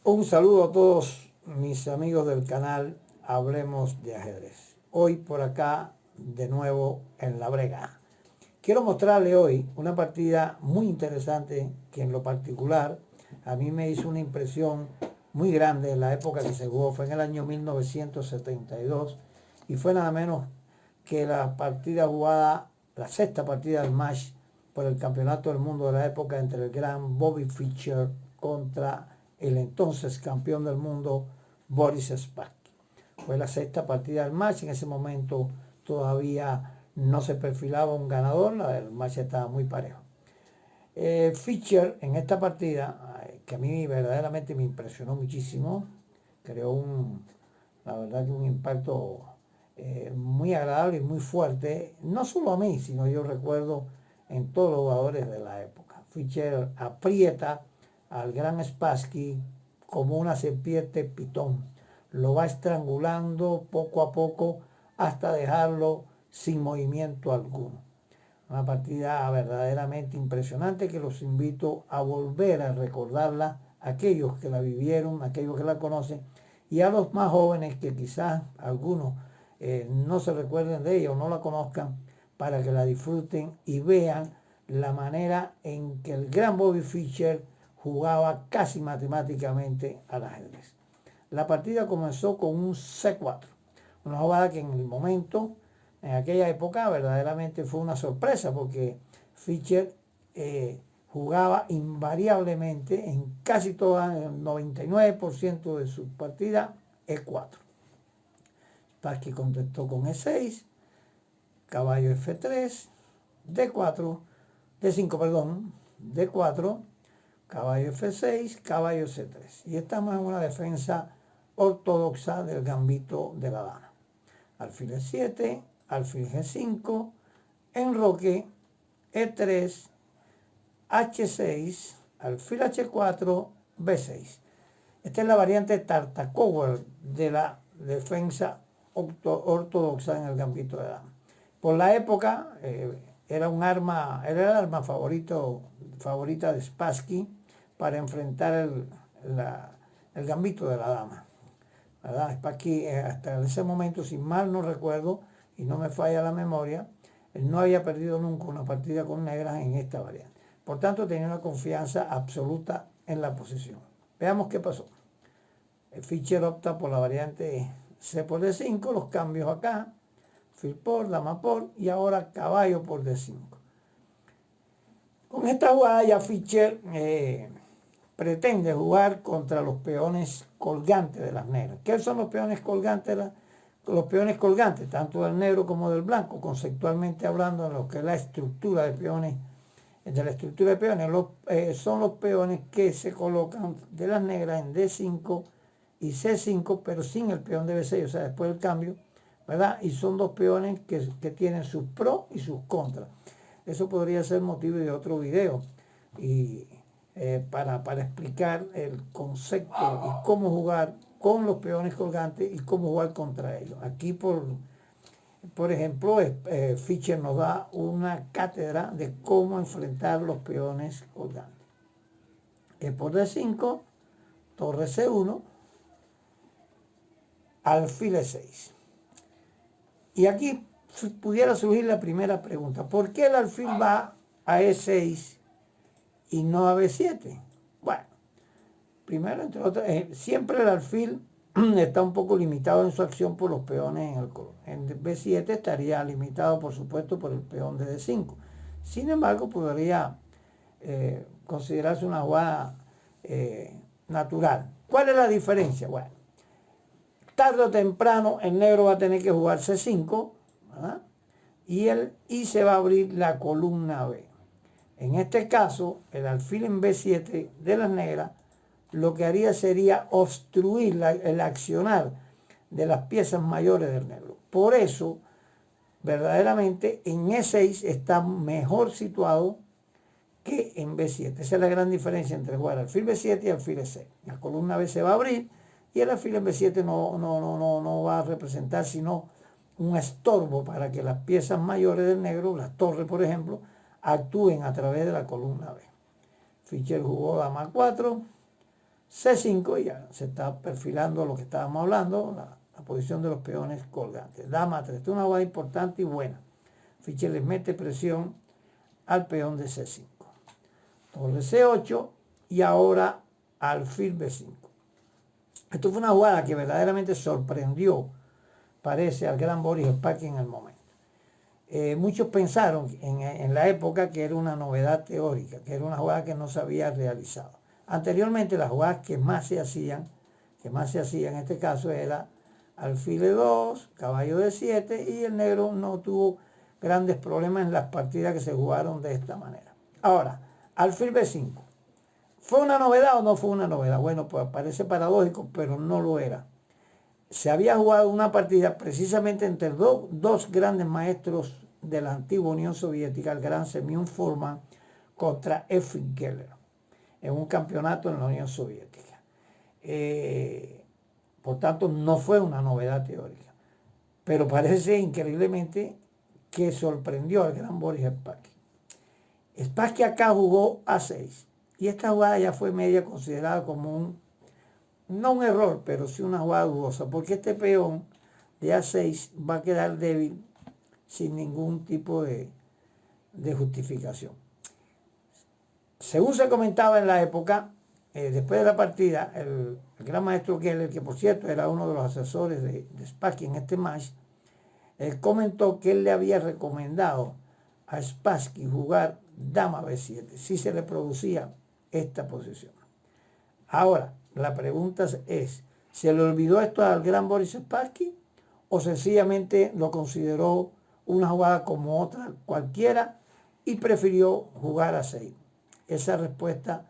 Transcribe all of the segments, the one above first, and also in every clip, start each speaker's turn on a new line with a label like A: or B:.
A: Un saludo a todos mis amigos del canal Hablemos de Ajedrez. Hoy por acá de nuevo en La Brega. Quiero mostrarle hoy una partida muy interesante que en lo particular a mí me hizo una impresión muy grande en la época que se jugó. Fue en el año 1972 y fue nada menos que la partida jugada, la sexta partida del match por el campeonato del mundo de la época entre el gran Bobby Fischer contra el entonces campeón del mundo Boris Spassky. Fue la sexta partida del match. En ese momento todavía no se perfilaba un ganador, el match estaba muy parejo. Fischer en esta partida, que a mí verdaderamente me impresionó muchísimo, creó la verdad que un impacto muy agradable y muy fuerte, no solo a mí, sino yo recuerdo en todos los jugadores de la época. Fischer aprieta al gran Spassky como una serpiente pitón, lo va estrangulando poco a poco hasta dejarlo sin movimiento alguno. Una partida verdaderamente impresionante que los invito a volver a recordarla, aquellos que la vivieron, aquellos que la conocen, y a los más jóvenes que quizás algunos no se recuerden de ella o no la conozcan, para que la disfruten y vean la manera en que el gran Bobby Fischer jugaba casi matemáticamente al ajedrez. La partida comenzó con un C4, una jugada que en el momento, en aquella época, verdaderamente fue una sorpresa, porque Fischer jugaba invariablemente en casi todas, el 99% de sus partidas, E4. Spassky contestó con E6, caballo F3, D4, D5, perdón, D4, caballo F6, caballo C3. Y estamos en una defensa ortodoxa del gambito de la dama. Alfil E7, alfil G5, enroque, E3, H6, alfil H4, B6. Esta es la variante Tartakower de la defensa ortodoxa en el gambito de dama. Por la época era el arma favorita de Spassky para enfrentar el gambito de la dama, ¿verdad? Spassky hasta ese momento, si mal no recuerdo y no me falla la memoria, no había perdido nunca una partida con negras en esta variante. Por tanto, tenía una confianza absoluta en la posición. Veamos qué pasó. El Fischer opta por la variante C por D5, los cambios acá, alfil por, dama por, y ahora caballo por D5. Con esta jugada ya Fischer pretende jugar contra los peones colgantes de las negras. ¿Qué son los peones colgantes? Los peones colgantes, tanto del negro como del blanco, conceptualmente hablando, en lo que es la estructura de peones, son los peones que se colocan de las negras en D5 y C5, pero sin el peón de B6, o sea, después del cambio, ¿verdad? Y son dos peones que tienen sus pros y sus contras. Eso podría ser motivo de otro video y para explicar el concepto y cómo jugar con los peones colgantes y cómo jugar contra ellos. Aquí, por ejemplo, Fischer nos da una cátedra de cómo enfrentar los peones colgantes. Por D5, torre C1, alfil E6. Y aquí pudiera surgir la primera pregunta: ¿por qué el alfil va a E6 y no a B7? Bueno, primero, entre otras, siempre el alfil está un poco limitado en su acción por los peones en el color. En B7 estaría limitado, por supuesto, por el peón de D5. Sin embargo, podría considerarse una jugada natural. ¿Cuál es la diferencia? Bueno, tarde o temprano el negro va a tener que jugar C5, ¿verdad? Y se va a abrir la columna B. En este caso, el alfil en B7 de las negras lo que haría sería obstruir el accionar de las piezas mayores del negro. Por eso, verdaderamente, en E6 está mejor situado que en B7. Esa es la gran diferencia entre jugar alfil B7 y alfil E6. La columna B se va a abrir y el alfil en B7 no va a representar sino un estorbo para que las piezas mayores del negro, las torres por ejemplo, actúen a través de la columna B. Fischer jugó dama 4, C5, y ya se está perfilando lo que estábamos hablando, la posición de los peones colgantes. Dama 3, esta es una jugada importante y buena. Fischer les mete presión al peón de C5. Torre C8 y ahora alfil B5. Esto fue una jugada que verdaderamente sorprendió, parece, al gran Boris Spassky en el momento. Muchos pensaron en la época que era una novedad teórica, que era una jugada que no se había realizado. Anteriormente las jugadas que más se hacían en este caso era alfil E2, caballo D7, y el negro no tuvo grandes problemas en las partidas que se jugaron de esta manera. Ahora, alfil B5. ¿Fue una novedad o no fue una novedad? Bueno, pues parece paradójico, pero no lo era. Se había jugado una partida precisamente entre dos grandes maestros de la antigua Unión Soviética, el gran Semyon Furman contra Efim Keller, en un campeonato en la Unión Soviética. Por tanto, no fue una novedad teórica. Pero parece increíblemente que sorprendió al gran Boris Spassky. Spassky acá jugó A6. Y esta jugada ya fue media considerada como no un error, pero sí una jugada dudosa, porque este peón de A6 va a quedar débil sin ningún tipo de justificación. Según se comentaba en la época, después de la partida, el gran maestro Keller, que por cierto era uno de los asesores de Spassky en este match, él comentó que él le había recomendado a Spassky jugar dama B7 si se le producía esta posición. Ahora, la pregunta es, ¿se le olvidó esto al gran Boris Spassky o sencillamente lo consideró una jugada como otra cualquiera y prefirió jugar a 6? Esa respuesta,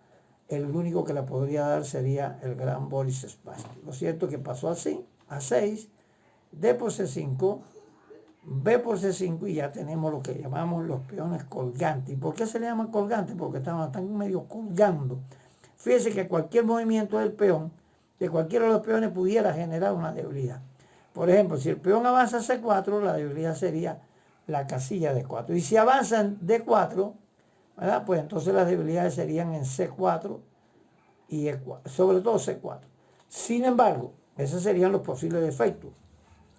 A: el único que la podría dar sería el gran Boris Spassky. Lo cierto es que pasó así, a 6, D por C5, B por C5 y ya tenemos lo que llamamos los peones colgantes. ¿Y por qué se le llaman colgantes? Porque están medio colgando. Fíjese que cualquier movimiento del peón, de cualquiera de los peones, pudiera generar una debilidad. Por ejemplo, si el peón avanza a C4, la debilidad sería la casilla de 4. Y si avanza en D4, ¿verdad? Pues entonces las debilidades serían en C4 y E4, sobre todo C4. Sin embargo, esos serían los posibles defectos.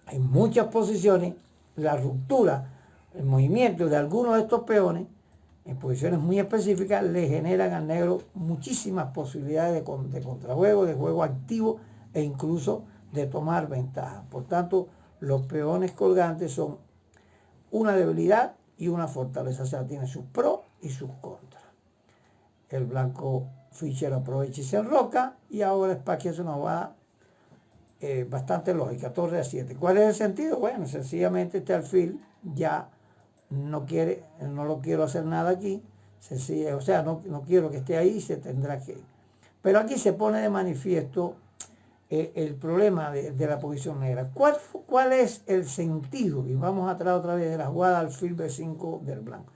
A: En muchas posiciones, la ruptura, el movimiento de algunos de estos peones, en posiciones muy específicas, le generan al negro muchísimas posibilidades de contrajuego, de juego activo e incluso de tomar ventaja. Por tanto, los peones colgantes son una debilidad y una fortaleza. O sea, tiene sus pros y sus contras. El blanco Fischer aprovecha y se enroca, y ahora Spassky hace una jugada bastante lógica, torre a 7. ¿Cuál es el sentido? Bueno, sencillamente este alfil ya no lo quiero hacer nada aquí, o sea, no quiero que esté ahí, se tendrá que ir. Pero aquí se pone de manifiesto el problema de la posición negra. ¿Cuál es el sentido? Y vamos a traer otra vez de la jugada alfil B5 del blanco.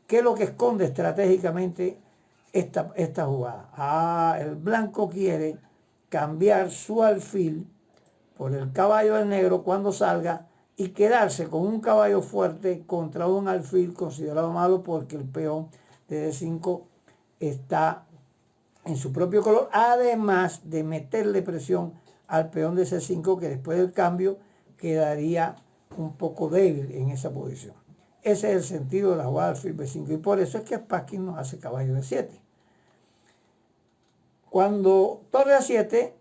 A: ¿Qué es lo que esconde estratégicamente esta jugada? El blanco quiere cambiar su alfil por el caballo del negro cuando salga y quedarse con un caballo fuerte contra un alfil considerado malo, porque el peón de D5 está en su propio color, además de meterle presión al peón de C5, que después del cambio quedaría un poco débil en esa posición. Ese es el sentido de la jugada alfil B5, y por eso es que Spassky nos hace caballo de 7. Cuando torre a 7,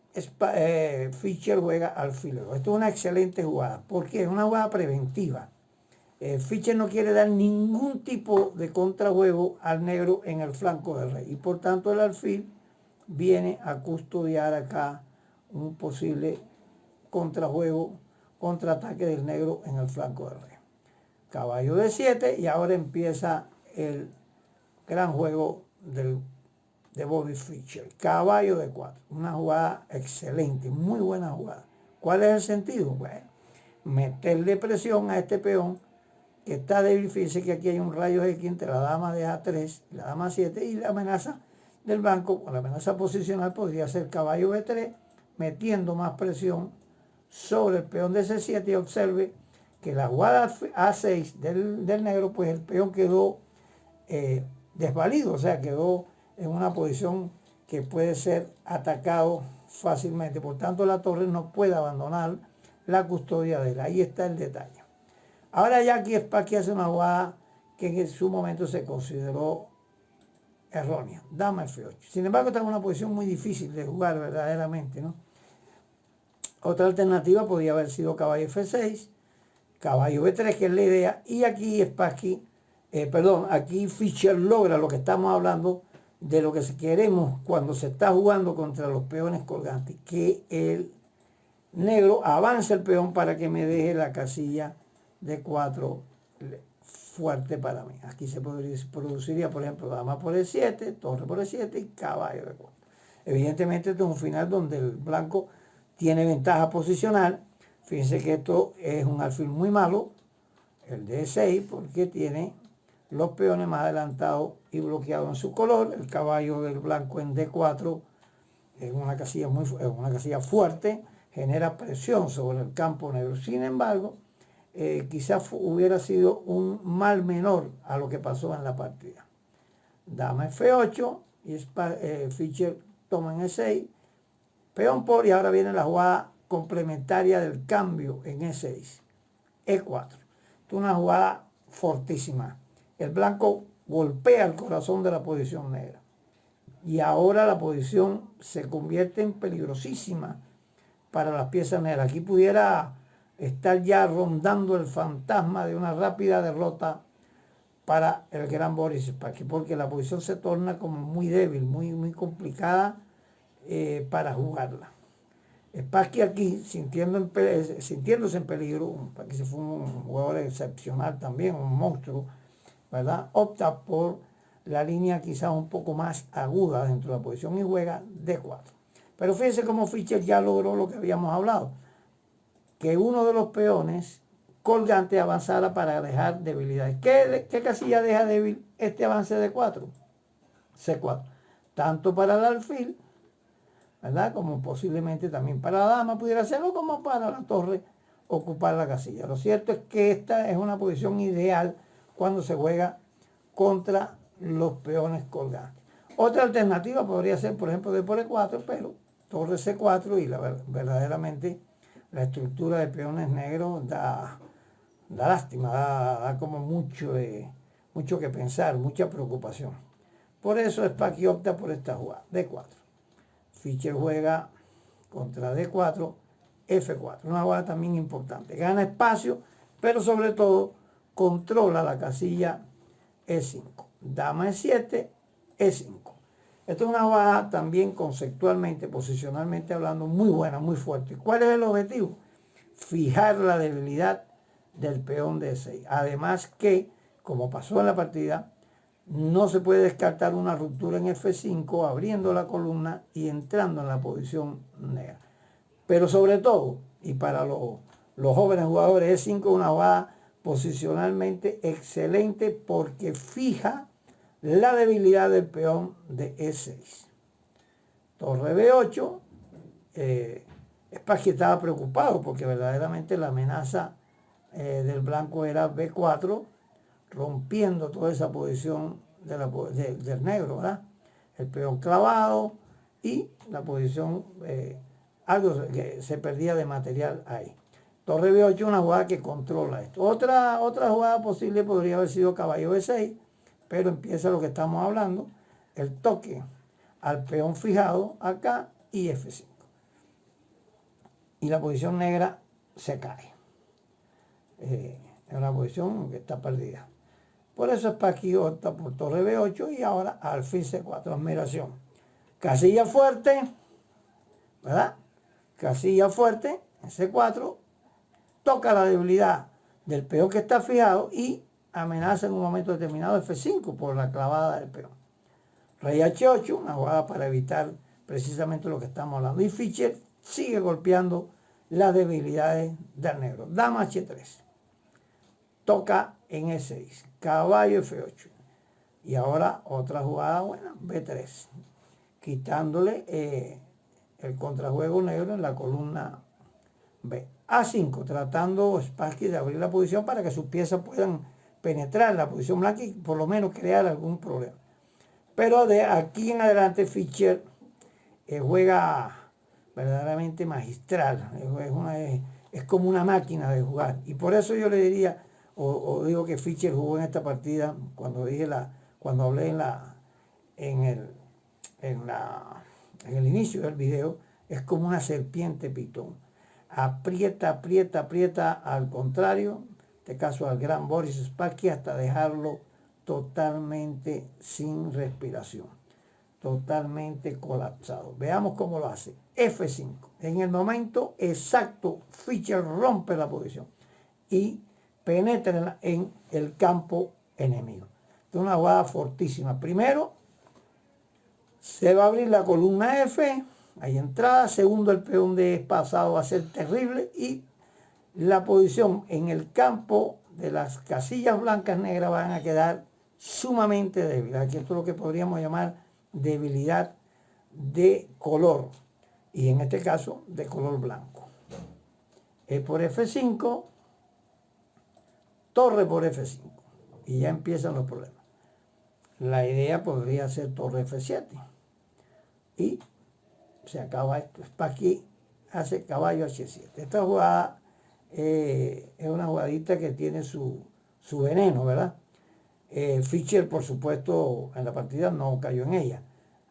A: Fischer juega alfil E2. Esto es una excelente jugada, porque es una jugada preventiva. Fischer no quiere dar ningún tipo de contrajuego al negro en el flanco del rey, y por tanto el alfil viene a custodiar acá un posible contrajuego, contraataque del negro en el flanco del rey. Caballo de 7, y ahora empieza el gran juego de Boris Fischer. Caballo de 4, una jugada excelente, muy buena jugada. ¿Cuál es el sentido? Bueno, meterle presión a este peón que está débil. Fíjense que aquí hay un rayo X entre la dama de A3 y la dama 7, y la amenaza del blanco, o la amenaza posicional, podría ser caballo B3, metiendo más presión sobre el peón de C7, y observe que la jugada A6 del negro, pues el peón quedó desvalido, o sea, quedó en una posición que puede ser atacado fácilmente. Por tanto, la torre no puede abandonar la custodia de él. Ahí está el detalle. Ahora ya aquí Spassky hace una jugada que en su momento se consideró errónea. Dama F8. Sin embargo, está en una posición muy difícil de jugar verdaderamente, ¿no? Otra alternativa podría haber sido caballo F6, caballo B3, que es la idea, y aquí Spassky, aquí Fischer logra lo que estamos hablando de lo que queremos cuando se está jugando contra los peones colgantes, que el negro avance el peón para que me deje la casilla de 4 fuerte para mí. Aquí se produciría, por ejemplo, dama por E7, torre por E7 y caballo de 4. Evidentemente, esto es un final donde el blanco tiene ventaja posicional. Fíjense que esto es un alfil muy malo, el de E6, porque tiene los peones más adelantados y bloqueados en su color. El caballo del blanco en D4 es una casilla fuerte, genera presión sobre el campo negro. Sin embargo, quizás hubiera sido un mal menor a lo que pasó en la partida. Dama F8 y Fischer toma en E6, peón por, y ahora viene la jugada complementaria del cambio en E6, E4. Es una jugada fortísima. El blanco golpea el corazón de la posición negra. Y ahora la posición se convierte en peligrosísima para las piezas negras. Aquí pudiera estar ya rondando el fantasma de una rápida derrota para el gran Boris Spassky, porque la posición se torna como muy débil, muy complicada para jugarla. Spassky aquí, sintiéndose en peligro, Spassky fue un jugador excepcional también, un monstruo, ¿verdad? Opta por la línea quizás un poco más aguda dentro de la posición y juega D4. Pero fíjense cómo Fischer ya logró lo que habíamos hablado, que uno de los peones colgante avanzara para dejar debilidades. ¿Qué casilla deja débil este avance de 4? C4. Tanto para el alfil, ¿verdad? Como posiblemente también para la dama pudiera hacerlo, como para la torre ocupar la casilla. Lo cierto es que esta es una posición ideal cuando se juega contra los peones colgantes. Otra alternativa podría ser, por ejemplo, D por E4, pero torre C4 y verdaderamente la estructura de peones negros da lástima, da como mucho que pensar, mucha preocupación. Por eso Spassky opta por esta jugada, D4. Fischer juega contra D4, F4. Una jugada también importante. Gana espacio, pero sobre todo controla la casilla E5. Dama E7, E5. Esto es una jugada también conceptualmente, posicionalmente hablando, muy buena, muy fuerte. ¿Cuál es el objetivo? Fijar la debilidad del peón de E6. Además que, como pasó en la partida, no se puede descartar una ruptura en F5, abriendo la columna y entrando en la posición negra. Pero sobre todo, y para los jóvenes jugadores, E5 es una jugada posicionalmente excelente porque fija la debilidad del peón de E6. Torre B8. Spassky estaba preocupado porque verdaderamente la amenaza del blanco era B4, rompiendo toda esa posición del negro, ¿verdad? El peón clavado y la posición, algo que se perdía de material ahí. Torre B8, una jugada que controla esto. Otra jugada posible podría haber sido caballo B6, pero empieza lo que estamos hablando, el toque al peón fijado acá y F5. Y la posición negra se cae. Es una posición que está perdida. Por eso Spassky opta por torre B8 y ahora alfil C4. Admiración. Casilla fuerte, ¿verdad? Casilla fuerte en C4. Toca la debilidad del peón que está fijado y amenaza en un momento determinado F5 por la clavada del peón. Rey H8, una jugada para evitar precisamente lo que estamos hablando. Y Fischer sigue golpeando las debilidades del negro. Dama H3. Toca en E6. Caballo F8. Y ahora otra jugada buena, B3. Quitándole el contrajuego negro en la columna B. A5, tratando Spassky de abrir la posición para que sus piezas puedan penetrar la posición blanca y por lo menos crear algún problema. Pero de aquí en adelante Fischer juega verdaderamente magistral, es como una máquina de jugar. Y por eso yo le diría, o digo que Fischer jugó en esta partida, cuando hablé en el, en el inicio del video, es como una serpiente pitón. Aprieta, aprieta, aprieta al contrario, en este caso al gran Boris Spassky, hasta dejarlo totalmente sin respiración, totalmente colapsado. Veamos cómo lo hace. F5. En el momento exacto, Fischer rompe la posición y penetra en el campo enemigo. Es una jugada fortísima. Primero, se va a abrir la columna F, hay entrada. Segundo, el peón de pasado va a ser terrible y la posición en el campo de las casillas blancas negras van a quedar sumamente débiles. Aquí esto es lo que podríamos llamar debilidad de color, y en este caso de color blanco. Por F5, torre por F5, y ya empiezan los problemas. La idea podría ser torre F7 y se acaba esto. Spassky hace caballo H7. Esta jugada es una jugadita que tiene su veneno, ¿verdad? Fischer, por supuesto, en la partida no cayó en ella.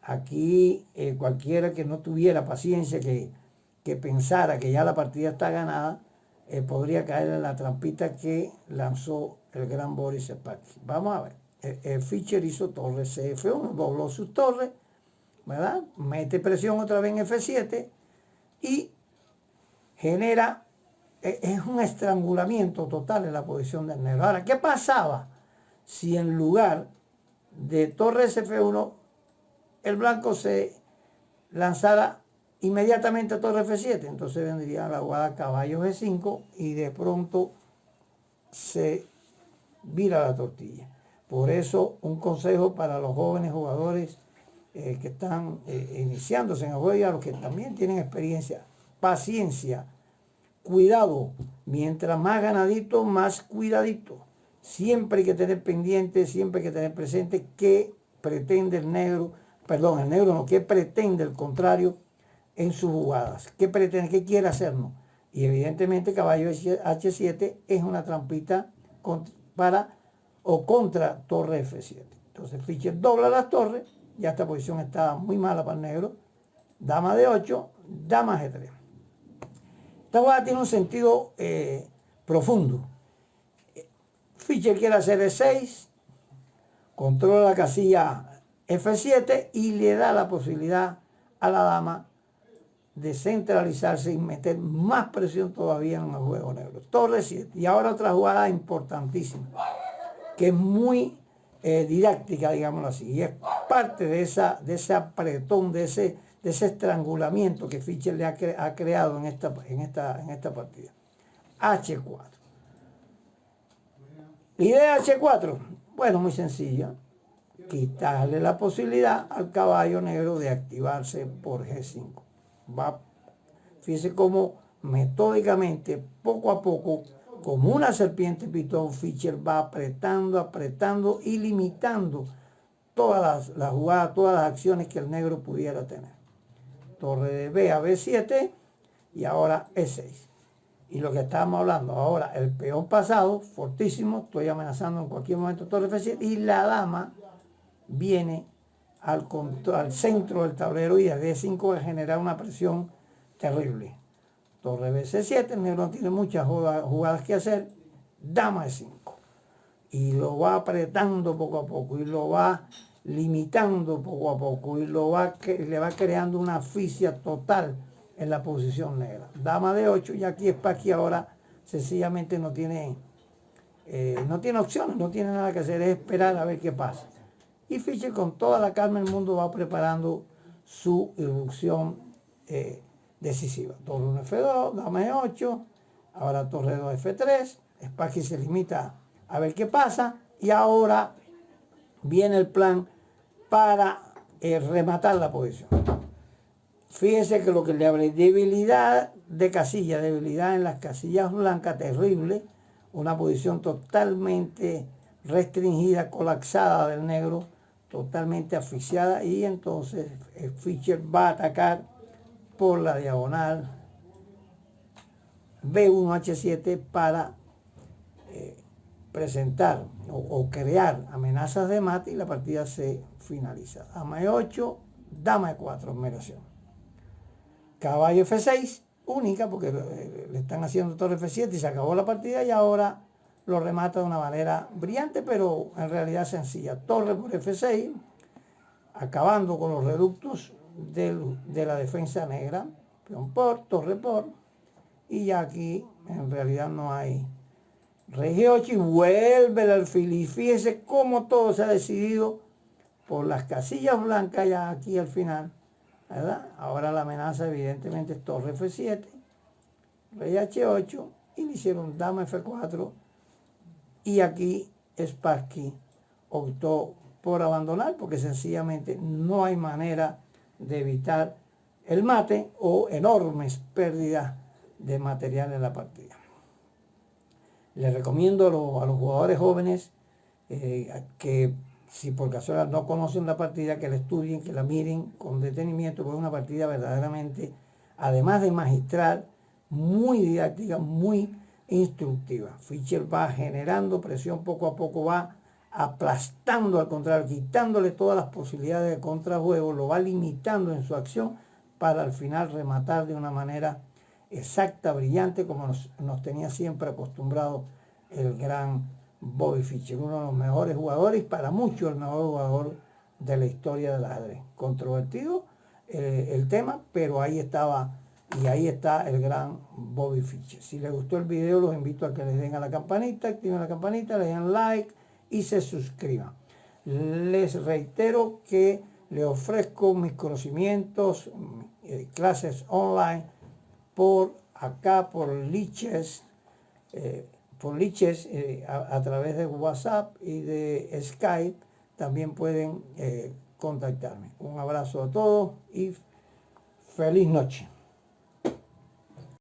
A: Aquí cualquiera que no tuviera paciencia, que pensara que ya la partida está ganada, podría caer en la trampita que lanzó el gran Boris Spassky. Vamos a ver. Fischer hizo torre CF1, dobló sus torres, ¿verdad? Mete presión otra vez en F7 y genera, es un estrangulamiento total en la posición del negro. Ahora, ¿qué pasaba si en lugar de torre F1 el blanco se lanzara inmediatamente a torre F7? Entonces vendría la jugada caballo G5 y de pronto se vira la tortilla. Por eso, un consejo para los jóvenes jugadores que están iniciándose en el juego y a los que también tienen experiencia: paciencia, cuidado. Mientras más ganadito, más cuidadito. Siempre hay que tener pendiente, siempre hay que tener presente qué pretende el negro, perdón, el negro no, qué pretende el contrario en sus jugadas, qué pretende, qué quiere hacernos. Y evidentemente caballo H7 es una trampita para o contra torre F7. Entonces Fischer dobla las torres, ya esta posición está muy mala para el negro. Dama de 8, dama G3. Esta jugada tiene un sentido profundo. Fischer quiere hacer E6, controla la casilla F7 y le da la posibilidad a la dama de centralizarse y meter más presión todavía en el juego negro. Torre 7. Y ahora otra jugada importantísima, que es muy didáctica, digámoslo así, y es parte de ese apretón, de ese estrangulamiento que Fischer le ha creado en esta partida. H4. La idea de H4, bueno, muy sencilla: quitarle la posibilidad al caballo negro de activarse por G5. Fíjese cómo metódicamente, poco a poco, como una serpiente pitón, Fischer va apretando, apretando y limitando todas las jugadas, todas las acciones que el negro pudiera tener. Torre de B a B7 y ahora E6. Y lo que estábamos hablando ahora, el peón pasado, fortísimo, estoy amenazando en cualquier momento torre F7 y la dama viene al centro del tablero y a D5 va a generar una presión terrible. Torre BC7, el negro no tiene muchas jugadas que hacer, dama E5. Y lo va apretando poco a poco y lo va limitando poco a poco y le va creando una asfixia total en la posición negra. Dama de 8 y aquí Spassky ahora sencillamente no tiene opciones, no tiene nada que hacer, es esperar a ver qué pasa. Y Fischer con toda la calma del mundo va preparando su irrupción decisiva. Torre 1 F2, dama E8, ahora torre 2 F3, Spassky se limita a ver qué pasa y ahora viene el plan para rematar la posición. Fíjese que lo que le hablé, debilidad de casilla, debilidad en las casillas blancas, terrible, una posición totalmente restringida, colapsada del negro, totalmente asfixiada y entonces Fischer va a atacar por la diagonal B1H7 para presentar o crear amenazas de mate y la partida se finaliza. Dama E8, dama E4, admiración. Caballo F6, única porque le están haciendo torre F7 y se acabó la partida y ahora lo remata de una manera brillante, pero en realidad sencilla. Torre por F6, acabando con los reductos de la defensa negra. Peón por, torre por, y ya aquí en realidad no hay rey G8 y vuelve el alfil. Y fíjese cómo todo se ha decidido por las casillas blancas ya aquí al final, ¿verdad? Ahora la amenaza evidentemente es torre F7, rey H8 y le hicieron dama F4 y aquí Spassky optó por abandonar porque sencillamente no hay manera de evitar el mate o enormes pérdidas de material en la partida. Les recomiendo a los jugadores jóvenes que si por casualidad no conocen la partida, que la estudien, que la miren con detenimiento, porque es una partida verdaderamente, además de magistral, muy didáctica, muy instructiva. Fischer va generando presión poco a poco, va aplastando al contrario, quitándole todas las posibilidades de contrajuego, lo va limitando en su acción para al final rematar de una manera exacta, brillante, como nos tenía siempre acostumbrado el gran Bobby Fischer, uno de los mejores jugadores, para muchos el mejor jugador de la historia del ajedrez. Controvertido el tema, pero ahí estaba y ahí está el gran Bobby Fischer. Si les gustó el video, los invito a que les den a la campanita, activen la campanita, le den like y se suscriban. Les reitero que les ofrezco mis conocimientos, clases online por acá, por Lichess, a través de WhatsApp y de Skype. También pueden contactarme. Un abrazo a todos y feliz noche.